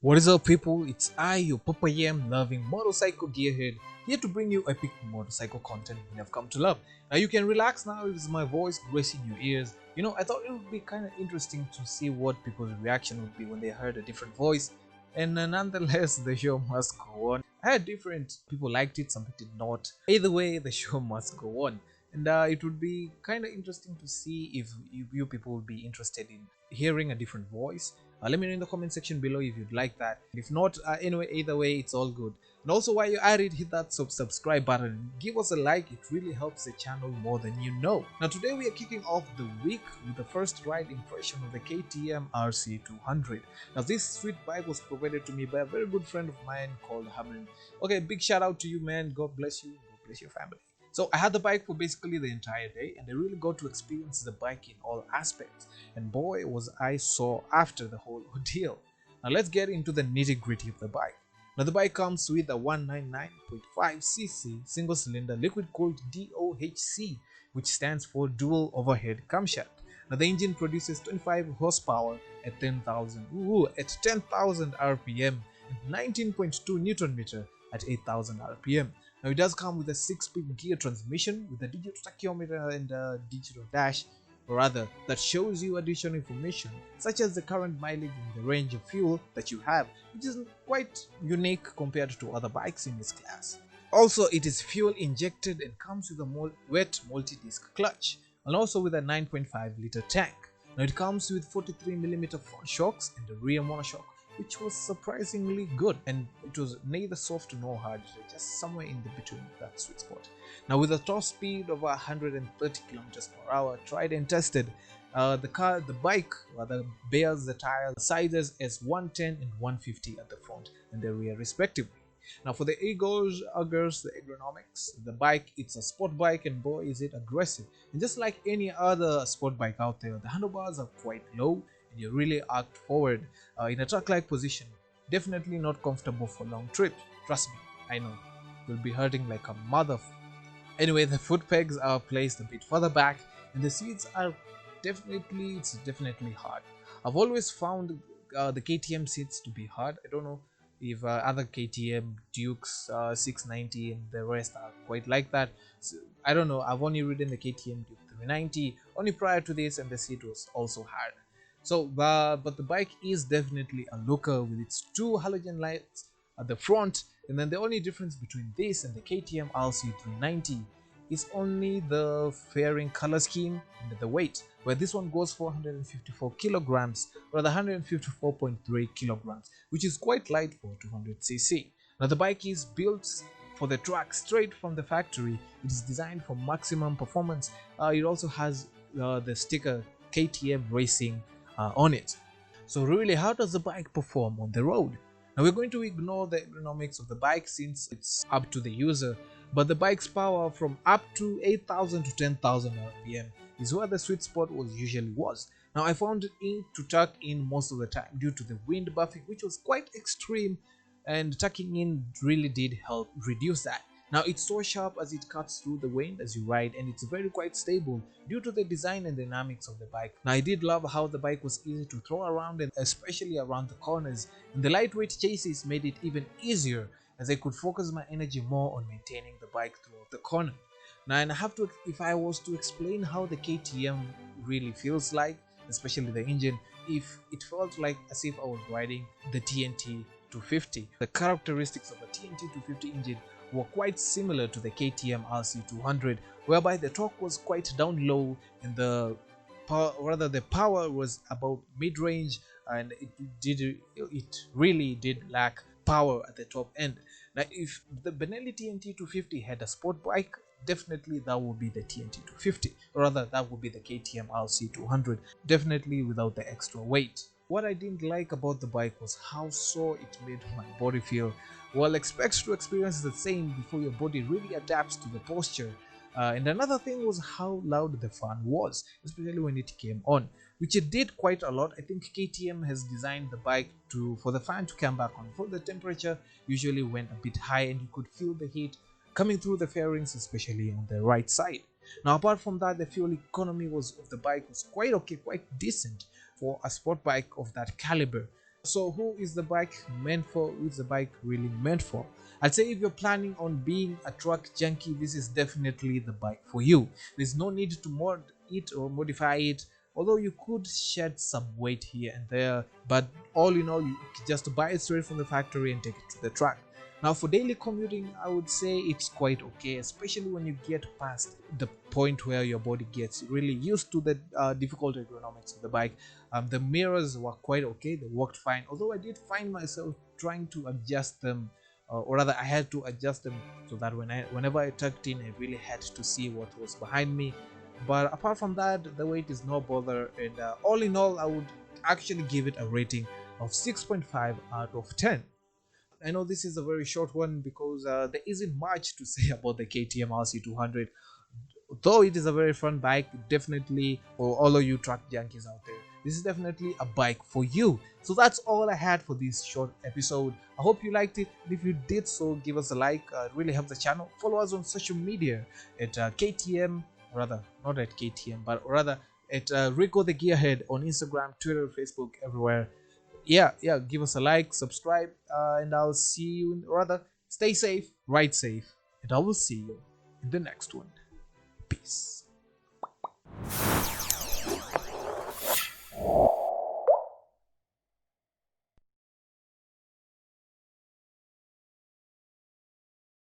What is up, people? It's I, your Papayam loving motorcycle gearhead, here to bring you epic motorcycle content you have come to love. Now you can relax now, it is my voice gracing your ears. I thought it would be kind of interesting to see what people's reaction would be when they heard a different voice. And nonetheless, the show must go on. I had different people liked it, some people did not. Either way, the show must go on. And it would be kind of interesting to see if you people would be interested in hearing a different voice. Let me know in the comment section below if you'd like that. If not, anyway, either way, it's all good. And also, while you're at it, hit that subscribe button. Give us a like, it really helps the channel more than you know. Now, today we are kicking off the week with the first ride impression of the KTM RC200. Now, this sweet bike was provided to me by a very good friend of mine called Hamlin. Okay, big shout out to you, man. God bless you. God bless your family. So I had the bike for basically the entire day, and I really got to experience the bike in all aspects. And boy, was I sore after the whole ordeal. Now let's get into the nitty-gritty of the bike. Now the bike comes with a 199.5cc single-cylinder liquid-cooled DOHC, which stands for dual overhead camshaft. Now the engine produces 25 horsepower at 10,000 RPM and 19.2 Newton meter at 8,000 RPM. Now it does come with a 6-speed gear transmission with a digital tachometer and a digital dash, or rather, that shows you additional information such as the current mileage and the range of fuel that you have, which is quite unique compared to other bikes in this class. Also, it is fuel injected and comes with a wet multi-disc clutch, and also with a 9.5-liter tank. Now it comes with 43mm front shocks and a rear monoshock, which was surprisingly good, and it was neither soft nor hard, just somewhere in the between, that sweet spot. Now with a top speed of 130 kilometers per hour, tried and tested, the bike rather bears the tire sizes as 110 and 150 at the front and the rear respectively. Now for the augurs, the ergonomics, the bike, it's a sport bike, and boy is it aggressive. And just like any other sport bike out there, the handlebars are quite low and you're really arched forward in a truck-like position. Definitely not comfortable for long trips. Trust me, I know. You'll be hurting like a mother. Anyway, the foot pegs are placed a bit further back, and the seats are definitely hard. I've always found the KTM seats to be hard. I don't know if other KTM Dukes 690 and the rest are quite like that. So, I don't know. I've only ridden the KTM Duke 390 only prior to this, and the seat was also hard. So, but the bike is definitely a looker with its two halogen lights at the front, and then the only difference between this and the KTM RC390 is only the fairing color scheme and the weight, where this one goes for 154 kilograms, rather 154.3 kilograms, which is quite light for 200cc. Now the bike is built for the track straight from the factory. It is designed for maximum performance. It also has the sticker KTM Racing on it. So really, how does the bike perform on the road? Now we're going to ignore the ergonomics of the bike since it's up to the user, but the bike's power from up to 8,000 to 10,000 RPM is where the sweet spot usually was. Now I found it to tuck in most of the time due to the wind buffing, which was quite extreme, and tucking in really did help reduce that. Now it's so sharp as it cuts through the wind as you ride, and it's very quite stable due to the design and dynamics of the bike. Now I did love how the bike was easy to throw around, and especially around the corners, and the lightweight chassis made it even easier as I could focus my energy more on maintaining the bike throughout the corner. Now, and I have to, if I was to explain how the KTM really feels like, especially the engine, if it felt like as if I was riding the TNT 250. The characteristics of the TNT 250 engine were quite similar to the KTM RC200, whereby the torque was quite down low and the power was about mid-range, and it really did lack power at the top end. Now if the Benelli TNT 250 had a sport bike, definitely that would be the TNT 250, or rather that would be the KTM RC200, definitely without the extra weight. What I didn't like about the bike was how sore it made my body feel. Well, expect to experience the same before your body really adapts to the posture. And another thing was how loud the fan was, especially when it came on, which it did quite a lot. I think KTM has designed the bike for the fan to come back on, for the temperature usually went a bit high and you could feel the heat coming through the fairings, especially on the right side. Now apart from that, the fuel economy of the bike was quite okay, quite decent for a sport bike of that caliber. So who is the bike meant for? Who is the bike really meant for? I'd say if you're planning on being a truck junkie, this is definitely the bike for you. There's no need to mod it or modify it, although you could shed some weight here and there, but all in all, you just buy it straight from the factory and take it to the truck. Now for daily commuting, I would say it's quite okay, especially when you get past the point where your body gets really used to the difficult ergonomics of the bike. The mirrors were quite okay, they worked fine, although I did find myself trying to adjust them, or rather I had to adjust them so that whenever I tucked in, I really had to see what was behind me. But apart from that, the weight is no bother, and all in all, I would actually give it a rating of 6.5 out of 10. I know this is a very short one because there isn't much to say about the KTM RC200. Though it is a very fun bike, definitely for all of you truck junkies out there, this is definitely a bike for you. So that's all I had for this short episode. I hope you liked it. If you did so, give us a like. It really helps the channel. Follow us on social media at KTM, rather not at KTM, but rather at Rico the Gearhead on Instagram, Twitter, Facebook, everywhere. Yeah, give us a like, subscribe, and I'll see you rather stay safe, ride safe, and I will see you in the next one. Peace.